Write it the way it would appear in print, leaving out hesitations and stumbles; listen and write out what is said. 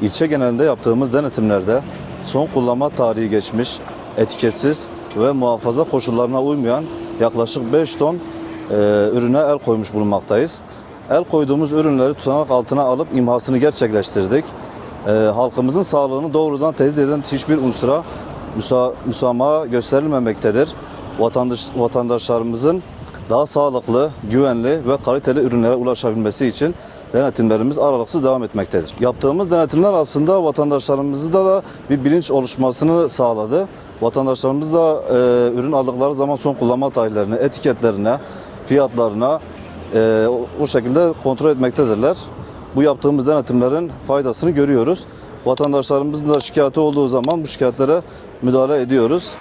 İlçe genelinde yaptığımız denetimlerde son kullanma tarihi geçmiş, etiketsiz ve muhafaza koşullarına uymayan yaklaşık 5 ton ürüne el koymuş bulunmaktayız. El koyduğumuz ürünleri tutanak altına alıp imhasını gerçekleştirdik. Halkımızın sağlığını doğrudan tehdit eden hiçbir unsura müsamaha gösterilmemektedir. Vatandaşlarımızın daha sağlıklı, güvenli ve kaliteli ürünlere ulaşabilmesi için denetimlerimiz aralıksız devam etmektedir. Yaptığımız denetimler aslında vatandaşlarımızda da bir bilinç oluşmasını sağladı. Vatandaşlarımız da ürün aldıkları zaman son kullanma tarihlerini, etiketlerine, fiyatlarına o şekilde kontrol etmektedirler. Bu yaptığımız denetimlerin faydasını görüyoruz. Vatandaşlarımızın da şikayeti olduğu zaman bu şikayetlere müdahale ediyoruz.